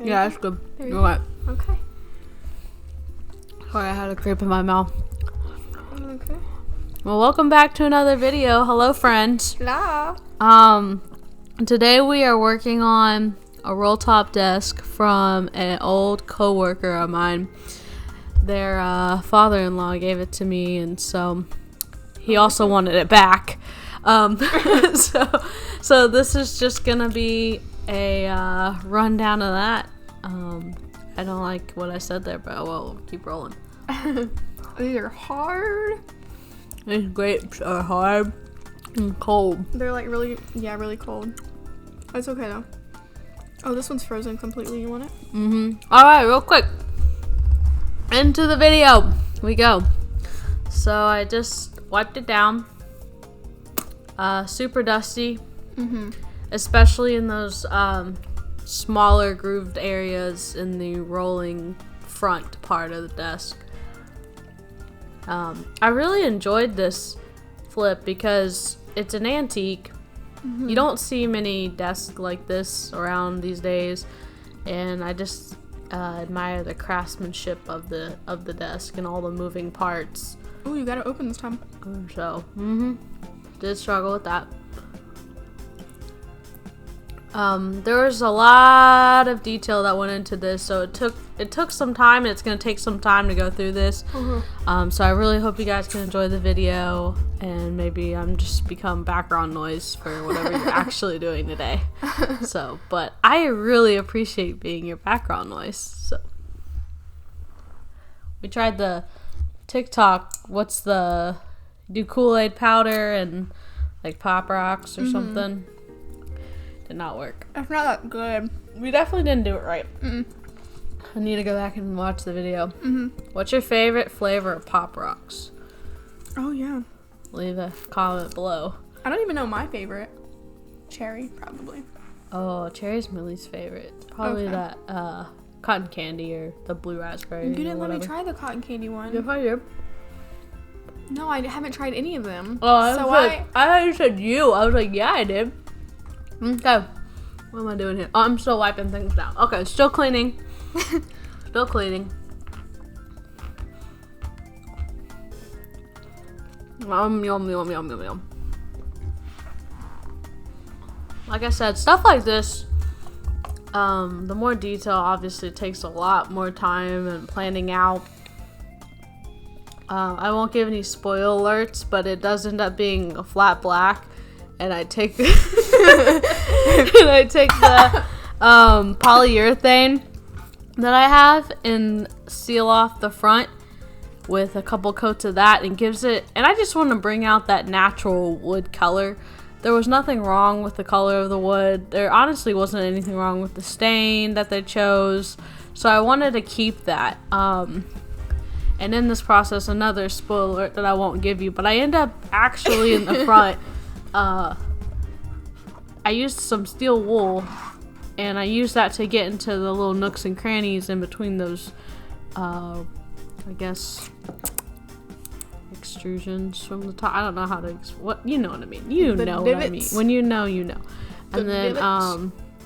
Yeah, that's good. There You're right. Okay. Sorry, I had a grape in my mouth. Okay. Well, welcome back to another video. Hello, friends. Hello. Today we are working on a roll top desk from an old coworker of mine. Their father-in-law gave it to me, and so he also wanted it back. So this is just gonna be a rundown of that. I don't like what I said there, but we'll keep rolling. These are hard. These grapes are hard and cold. They're like really cold. That's okay though. Oh, this one's frozen completely. You want it? Alright, real quick. Into the video we go. So I just wiped it down. Super dusty. Especially in those smaller grooved areas in the rolling front part of the desk. I really enjoyed this flip because it's an antique. You don't see many desks like this around these days, and I just admire the craftsmanship of the desk and all the moving parts. Oh, you gotta open this time. So, did struggle with that. There was a lot of detail that went into this, so it took some time, and it's gonna take some time to go through this. So I really hope you guys can enjoy the video, and maybe I'm just become background noise for whatever you're actually doing today. So, but I really appreciate being your background noise. So we tried the TikTok. Do Kool-Aid powder and like Pop Rocks or something. Did not work. It's not that good. We definitely didn't do it right. I need to go back and watch the video. What's your favorite flavor of Pop Rocks? Oh yeah. Leave a comment below. I don't even know my favorite. Cherry, probably. Oh, cherry's Millie's favorite. Probably Okay. that cotton candy or the blue raspberry. You didn't let me whatever. try the cotton candy one. Yes, I did. No, I haven't tried any of them. Oh, I thought you said you. I was like, yeah, I did. Okay. What am I doing here? Oh, I'm still wiping things down. Okay, still cleaning. Still cleaning. Yum, yum, yum, yum, yum. Like I said, stuff like this, the more detail obviously takes a lot more time and planning out. I won't give any spoil alerts, but it does end up being a flat black, and I take the polyurethane that I have and seal off the front with a couple coats of that, and gives it, and I just want to bring out that natural wood color. There was nothing wrong with the color of the wood. There honestly wasn't anything wrong with the stain that they chose, so I wanted to keep that. And in this process, another spoiler alert that I won't give you, but I end up actually in the front, I used some steel wool, and I used that to get into the little nooks and crannies in between those, I guess, extrusions from the top. I don't know how to, you know what I mean. You know what I mean. When you know, you know. And then,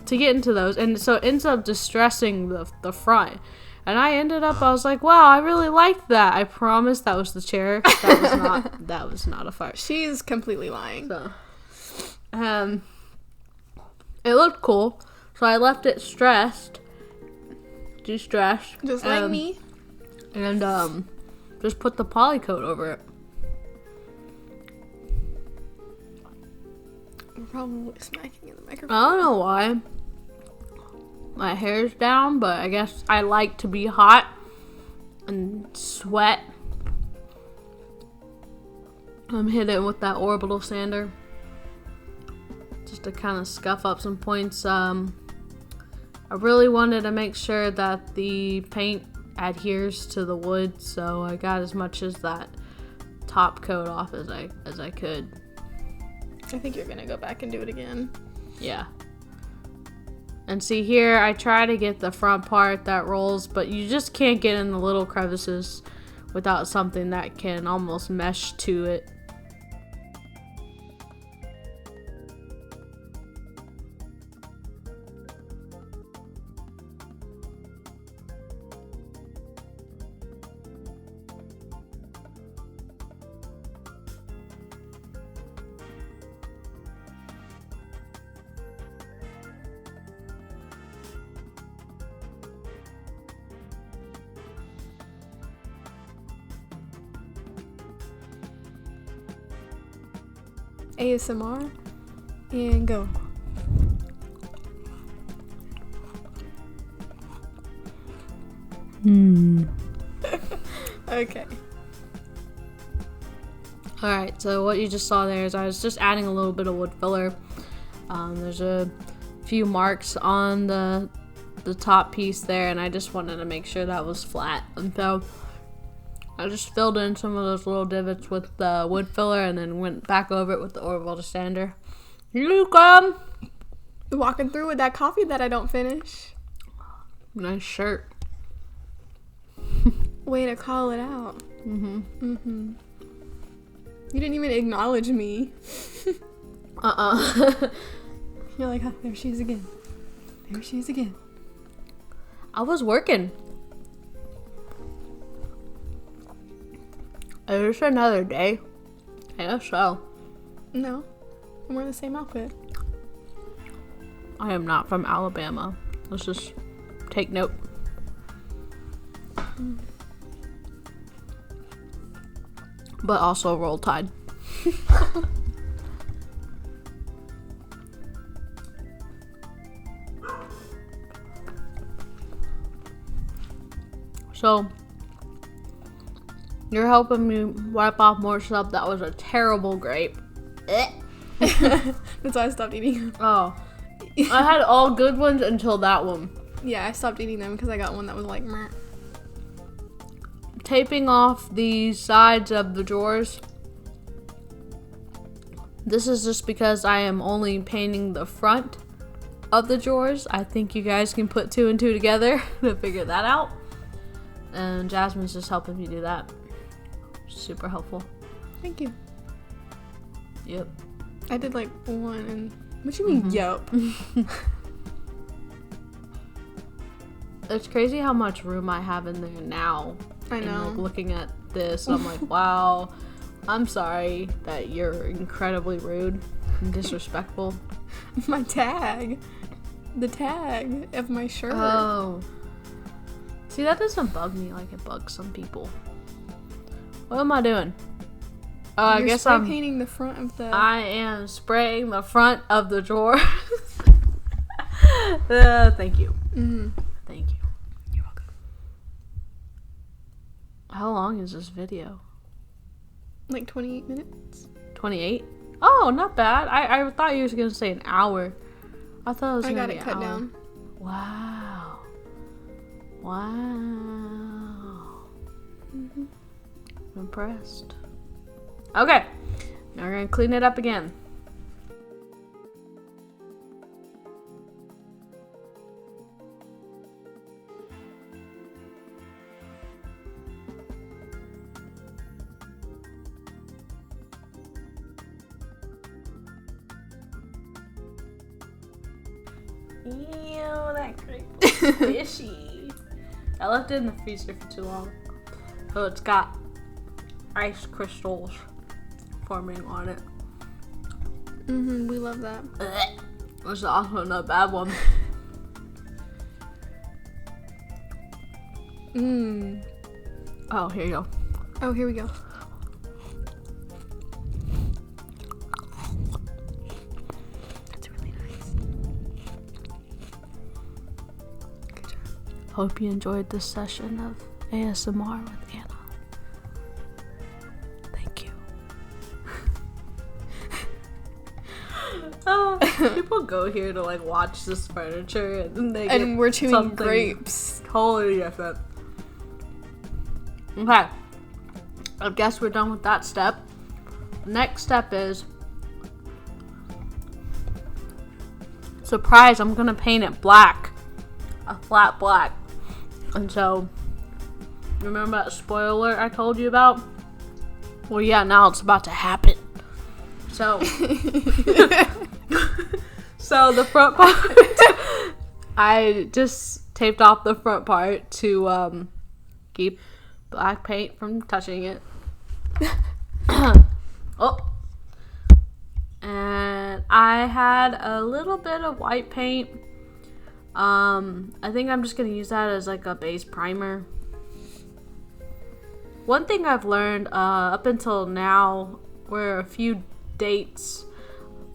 to get into those, and so it ends up distressing the front. And I was like, wow, I really liked that. I promise that was the chair. That was not a fart. She's completely lying. So, it looked cool, so I left it de-stressed. Just like me. And, just put the poly coat over it. I'm probably smacking in the microphone. I don't know why. My hair's down, but I guess I like to be hot and sweat. I'm hitting it with that orbital sander just to kind of scuff up some points. I really wanted to make sure that the paint adheres to the wood, so I got as much as that top coat off as I could. I think you're gonna go back and do it again. Yeah. And see here, I try to get the front part that rolls, but you just can't get in the little crevices without something that can almost mesh to it. ASMR, and go. Okay. Alright, so what you just saw there is I was just adding a little bit of wood filler. There's a few marks on the top piece there, and I just wanted to make sure that was flat. And so I just filled in some of those little divots with the wood filler and then went back over it with the Orvalda sander. You come! Walking through with that coffee that I don't finish. Nice shirt. Way to call it out. You didn't even acknowledge me. You're like, oh, there she is again. There she is again. I was working. It's another day. I guess so. No. I'm wearing the same outfit. I am not from Alabama. Let's just take note. But also Roll Tide. So, you're helping me wipe off more stuff that was a terrible grape. That's why I stopped eating. Oh. I had all good ones until that one. Yeah, I stopped eating them because I got one that was like, meh. Taping off the sides of the drawers. This is just because I am only painting the front of the drawers. I think you guys can put 2 and 2 together to figure that out. And Jasmine's just helping me do that. Super helpful. Thank you. Yep. I did like one and... What you mean, yup? It's crazy how much room I have in there now. I know. And like looking at this, I'm like, wow. I'm sorry that you're incredibly rude and disrespectful. My tag. The tag of my shirt. Oh. See, that doesn't bug me like it bugs some people. What am I doing? I You're guess spray I'm painting the front of the... I am spraying the front of the drawer. Thank you. Thank you. You're welcome. How long is this video? Like 28 minutes. 28? Oh, not bad. I thought you were going to say an hour. I thought it was I going got to be it an cut hour. down. Wow. Wow. I'm impressed. Okay. Now we're going to clean it up again. Ew, that grape was fishy. I left it in the freezer for too long. So it's got ice crystals forming on it. We love that. Which is also not a bad one. Oh, here you go. Oh, here we go. That's really nice. Good job. Hope you enjoyed this session of ASMR with Anna. Thank you. People go here to like watch this furniture and they And get we're chewing something grapes. totally different. Okay. I guess we're done with that step. Next step is surprise, I'm gonna paint it black. A flat black. And so remember that spoiler I told you about? Well yeah, now it's about to happen. So so the front part I just taped off the front part to keep black paint from touching it. Oh. And I had a little bit of white paint. I think I'm just gonna use that as like a base primer. One thing I've learned up until now were a few dates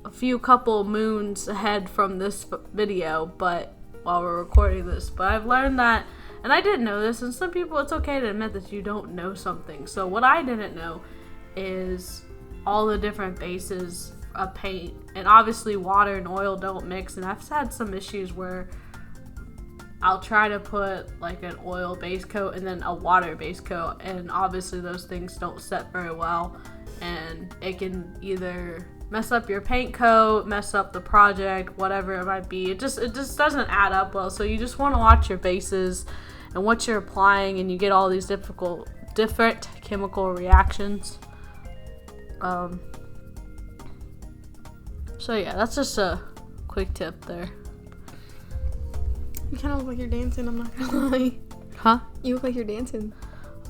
a few couple moons ahead from this video, but while we're recording this. But I've learned that, and I didn't know this, and some people, it's okay to admit that you don't know something. So what I didn't know is all the different bases of paint, and obviously water and oil don't mix, and I've had some issues where I'll try to put like an oil base coat and then a water base coat, and obviously those things don't set very well, and it can either mess up your paint coat, mess up the project, whatever it might be. It just doesn't add up well. So you just want to watch your bases and what you're applying, and you get all these different chemical reactions. So yeah, that's just a quick tip there. You kind of look like you're dancing, I'm not gonna lie. Huh? You look like you're dancing.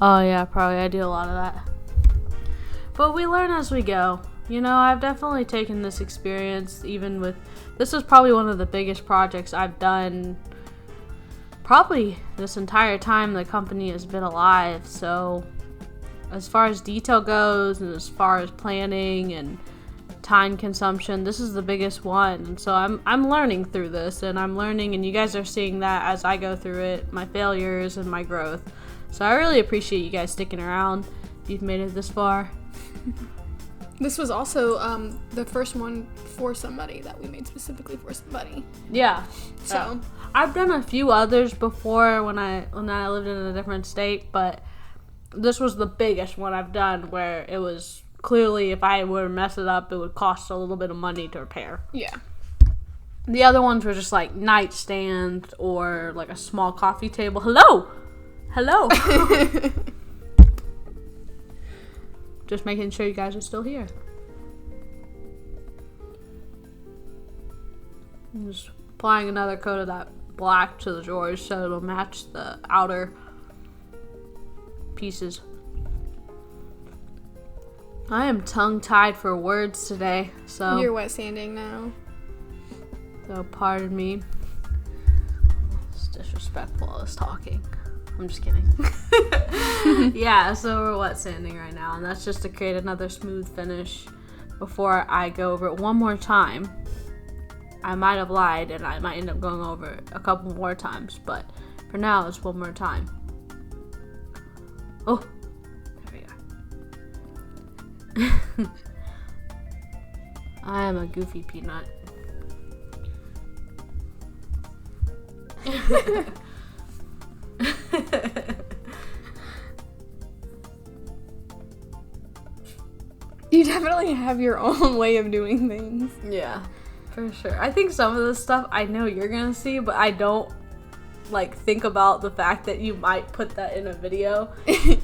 Oh yeah, probably. I do a lot of that. But we learn as we go. You know, I've definitely taken this experience, even with, this is probably one of the biggest projects I've done probably this entire time the company has been alive. So as far as detail goes, and as far as planning and time consumption, this is the biggest one. And so I'm learning through this, and I'm learning, and you guys are seeing that as I go through it, my failures and my growth. So I really appreciate you guys sticking around if you've made it this far. This was also the first one for somebody that we made specifically for somebody. Yeah. So I've done a few others before when I lived in a different state, but this was the biggest one I've done, where it was clearly, if I were to mess it up, it would cost a little bit of money to repair. yeah. The other ones were just like nightstands or like a small coffee table. Hello. Just making sure you guys are still here. I'm just applying another coat of that black to the drawers so it'll match the outer pieces. I am tongue-tied for words today, so You're wet sanding now. Pardon me. It's disrespectful, I was talking. I'm just kidding. Yeah, so we're wet sanding right now, and that's just to create another smooth finish before I go over it one more time. I might have lied, and I might end up going over it a couple more times, but for now, it's one more time. Oh, there we go. I am a goofy peanut. You definitely have your own way of doing things. Yeah, for sure. I think some of the stuff I know you're gonna see, but I don't like think about the fact that you might put that in a video.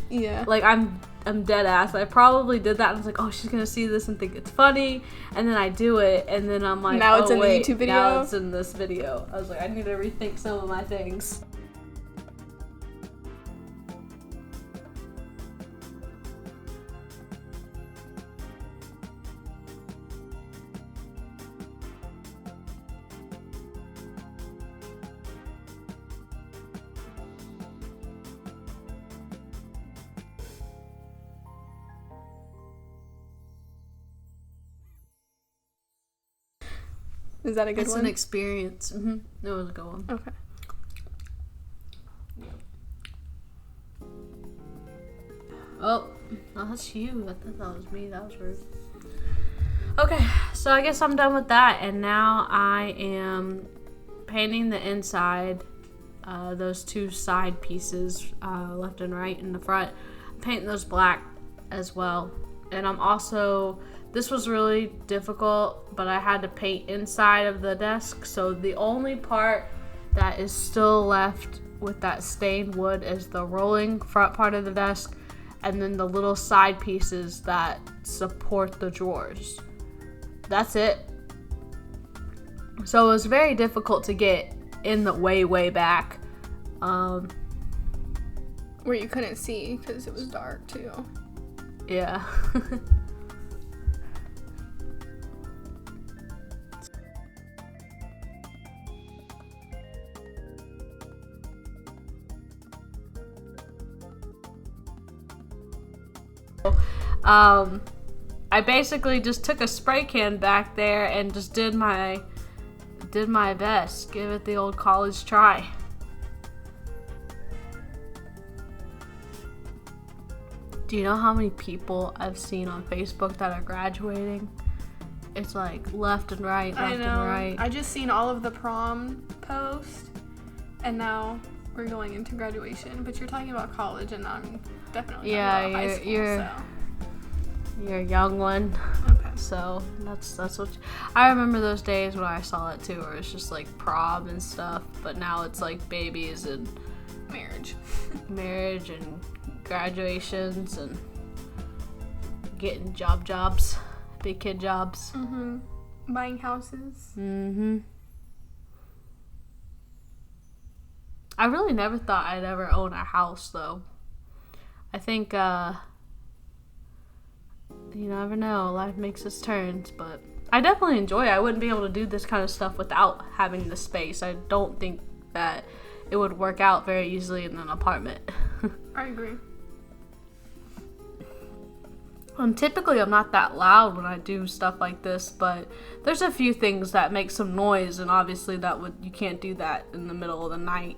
Yeah. Like I'm dead ass. I probably did that and I was like, oh, she's gonna see this and think it's funny, and then I do it, and then I'm like, Now it's oh, in the wait, YouTube video? now it's in this video. I was like, I need to rethink some of my things. Is that a good It's one? an experience. It was a good one. Okay. Oh, no, that's you. I thought that was me. That was rude. Okay, so I guess I'm done with that, and now I am painting the inside, those two side pieces, left and right in the front. I'm painting those black as well, and I'm also, this was really difficult, but I had to paint inside of the desk, so the only part that is still left with that stained wood is the rolling front part of the desk, and then the little side pieces that support the drawers. That's it. So it was very difficult to get in the way back. Where you couldn't see because it was dark too. Yeah. I basically just took a spray can back there and just did my best. Give it the old college try. Do you know how many people I've seen on Facebook that are graduating? It's like left and right, left and right. I just seen all of the prom posts, and now we're going into graduation. But you're talking about college, and I'm definitely talking about high school. You're a young one. Okay. So that's what I remember those days when I saw it too, where it's just like prom and stuff. But now it's like babies and marriage and graduations and getting jobs, big kid jobs. Mm-hmm. Buying houses. Mm-hmm. I really never thought I'd ever own a house, though. I think, you never know. Life makes its turns, but I definitely enjoy it. I wouldn't be able to do this kind of stuff without having the space. I don't think that it would work out very easily in an apartment. I agree. Typically, I'm not that loud when I do stuff like this, but there's a few things that make some noise, and obviously you can't do that in the middle of the night.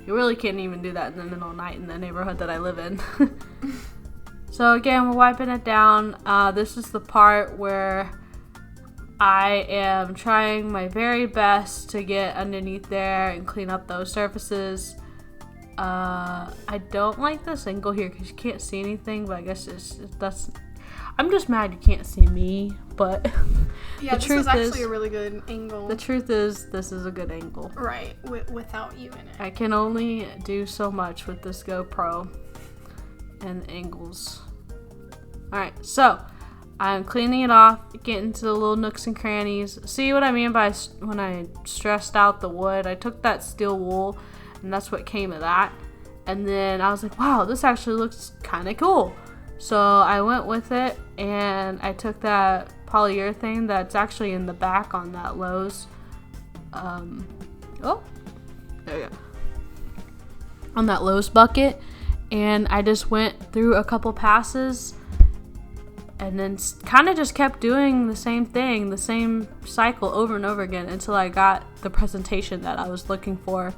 You really can't even do that in the middle of the night in the neighborhood that I live in. So again, we're wiping it down. This is the part where I am trying my very best to get underneath there and clean up those surfaces. I don't like this angle here because you can't see anything, but I guess I'm just mad you can't see me, but yeah, this was actually a really good angle. The truth is, this is a good angle. Right, without you in it. I can only do so much with this GoPro and the angles. Alright, so I'm cleaning it off, getting to the little nooks and crannies. See what I mean by when I stressed out the wood? I took that steel wool, and that's what came of that. And then I was like, wow, this actually looks kind of cool. So I went with it, and I took that polyurethane that's actually in the back on that Lowe's. Oh, there we go. On that Lowe's bucket. And I just went through a couple passes and then kind of just kept doing the same thing, the same cycle over and over again until I got the presentation that I was looking for,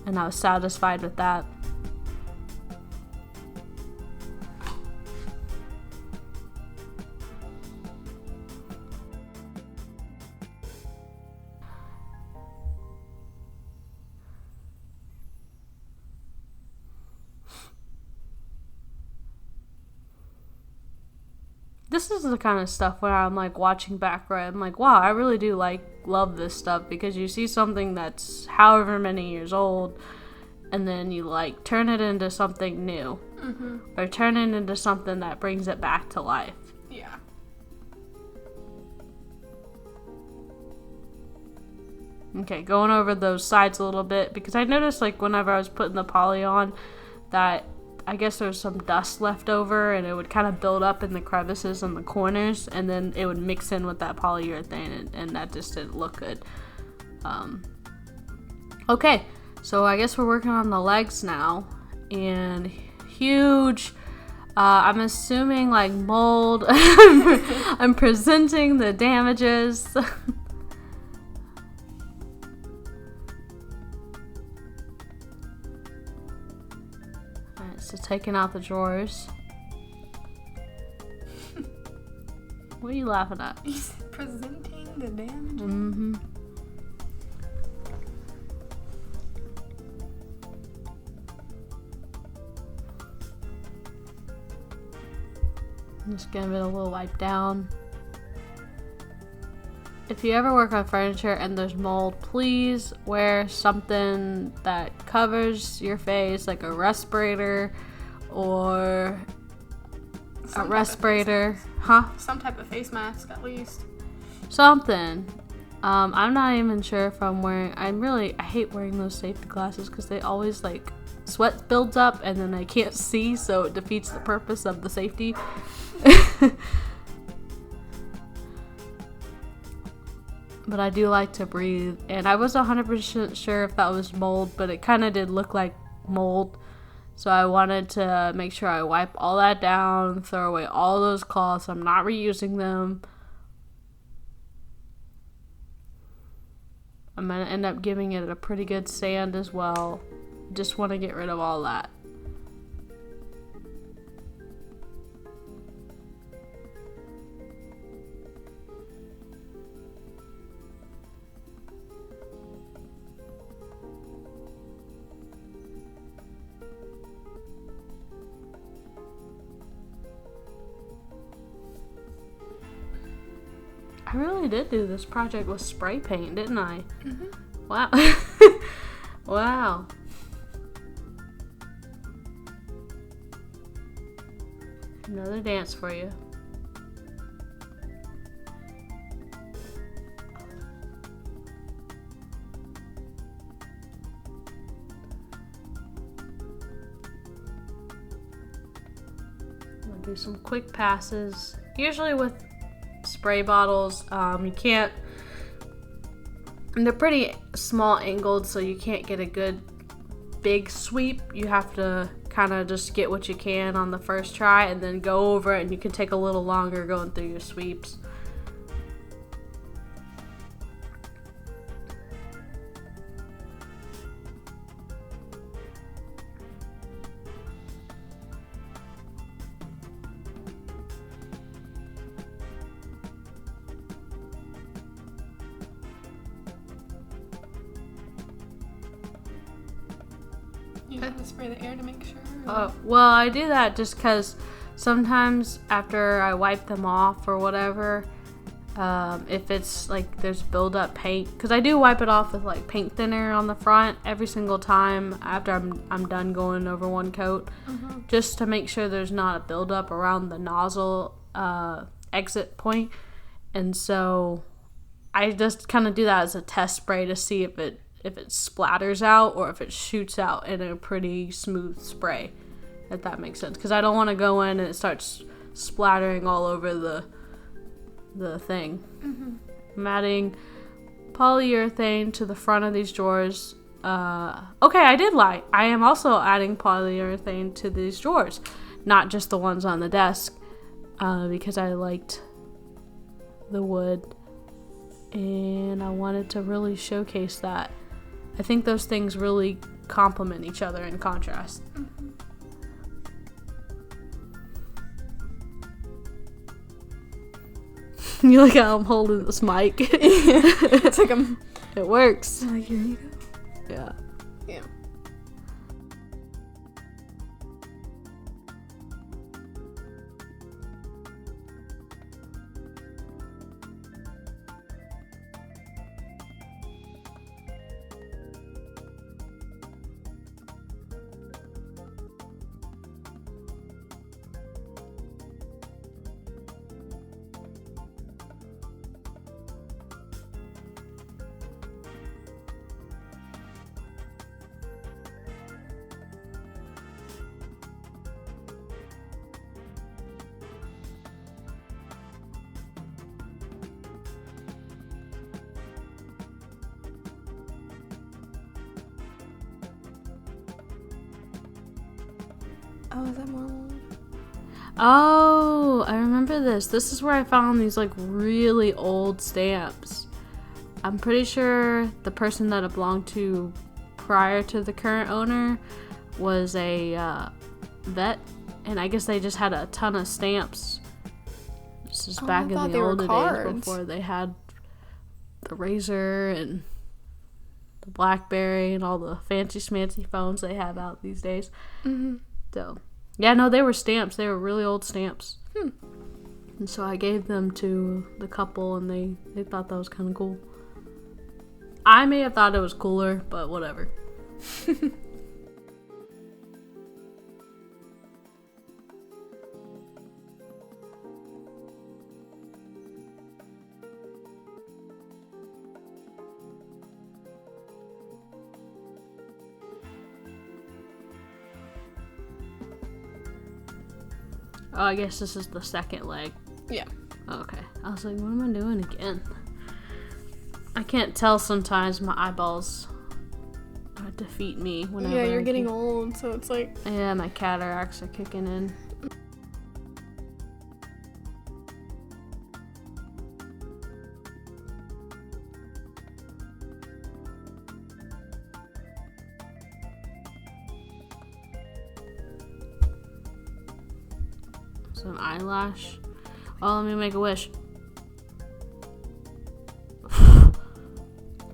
and I was satisfied with that. This is the kind of stuff where I'm like watching back where I'm like, wow, I really do love this stuff, because you see something that's however many years old and then you like turn it into something new. Mm-hmm. Or turn it into something that brings it back to life. Yeah. Okay, going over those sides a little bit, because I noticed like whenever I was putting the poly on that I guess there was some dust left over, and it would kind of build up in the crevices and the corners, and then it would mix in with that polyurethane, and that just didn't look good. Okay, so I guess we're working on the legs now, and huge, I'm assuming like mold. I'm presenting the damages. So taking out the drawers. What are you laughing at? He's presenting the damage. Mm-hmm. Just give it a little wipe down. If you ever work on furniture and there's mold, please wear something that covers your face, like a respirator or Some a respirator. Huh? Some type of face mask, at least. Something. I'm not even sure if I'm wearing... I hate wearing those safety glasses because they always, like, sweat builds up and then I can't see, so it defeats the purpose of the safety. But I do like to breathe, and I was 100% sure if that was mold, but it kind of did look like mold, So I wanted to make sure I wipe all that down, throw away all those cloths. I'm not reusing them. I'm going to end up giving it a pretty good sand as well. Just want to get rid of all that. I really did do this project with spray paint, didn't I? Mm-hmm. Wow. Wow. Another dance for you. I'll do some quick passes. Usually with spray bottles, you can't, and they're pretty small angled, so you can't get a good big sweep. You have to kind of just get what you can on the first try and then go over it, and you can take a little longer going through your sweeps. You have to spray the air to make sure? Well, I do that just because sometimes after I wipe them off or whatever, if it's like there's build-up paint, because I do wipe it off with like paint thinner on the front every single time after I'm done going over one coat, just to make sure there's not a build-up around the nozzle exit point. And so I just kind of do that as a test spray to see if it splatters out or if it shoots out in a pretty smooth spray, if that makes sense. Because I don't want to go in and it starts splattering all over the thing. I'm adding polyurethane to the front of these drawers. Okay, I did lie. I am also adding polyurethane to these drawers, not just the ones on the desk, because I liked the wood and I wanted to really showcase that. I think those things really complement each other in contrast. You like how I'm holding this mic? It's like it works. Like, here you go. Yeah. Yeah. Oh, is that more wood? Oh, I remember this. This is where I found these like really old stamps. I'm pretty sure the person that it belonged to prior to the current owner was a vet, and I guess they just had a ton of stamps. This is back in the older days before they had the Razor and the BlackBerry and all the fancy schmancy phones they have out these days. So, yeah, no, they were stamps. They were really old stamps. And so I gave them to the couple, and they thought that was kind of cool. I may have thought it was cooler, but whatever. Oh, I guess this is the second leg. Yeah. Okay. I was like, what am I doing again? I can't tell sometimes. My eyeballs are defeat me whenever. Yeah, you're getting old, so it's like. Yeah, my cataracts are kicking in. So an eyelash. Oh, let me make a wish.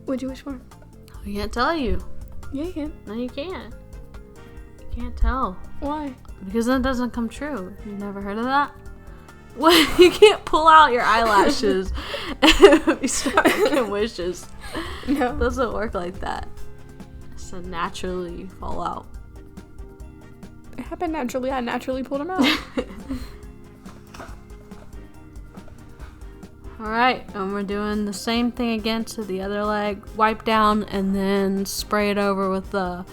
What'd you wish for? I can't tell you. Yeah, you can. No, you can't. You can't tell. Why? Because that doesn't come true. You never heard of that? What? You can't pull out your eyelashes and you start making wishes. No. It doesn't work like that. So naturally fall out. It happened naturally. I naturally pulled them out. Alright, and we're doing the same thing again to the other leg. Wipe down and then spray it over with the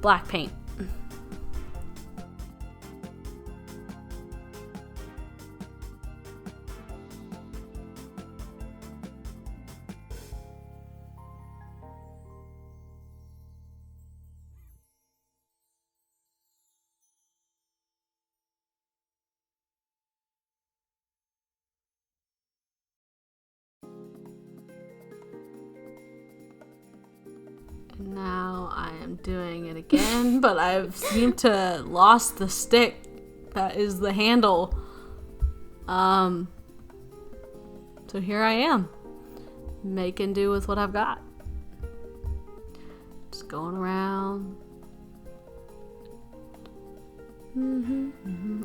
black paint. Now I am doing it again, but I've seemed to lost the stick that is the handle. So here I am, making do with what I've got. Just going around.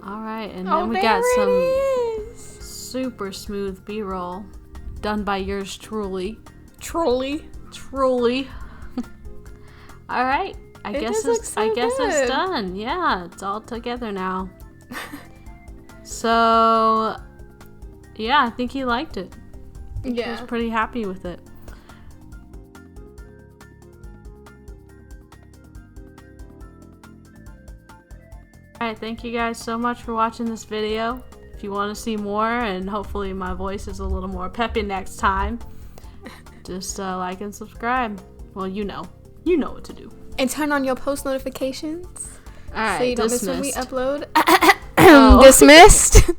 All right, and then we got some super smooth B-roll done by yours truly. Truly. All right, I guess it's done. Yeah, it's all together now. So, yeah, I think he liked it. He was pretty happy with it. All right, thank you guys so much for watching this video. If you want to see more, and hopefully my voice is a little more peppy next time, just like and subscribe. Well, you know what to do. And turn on your post notifications. All right, so you don't dismissed. miss when we upload. Dismissed.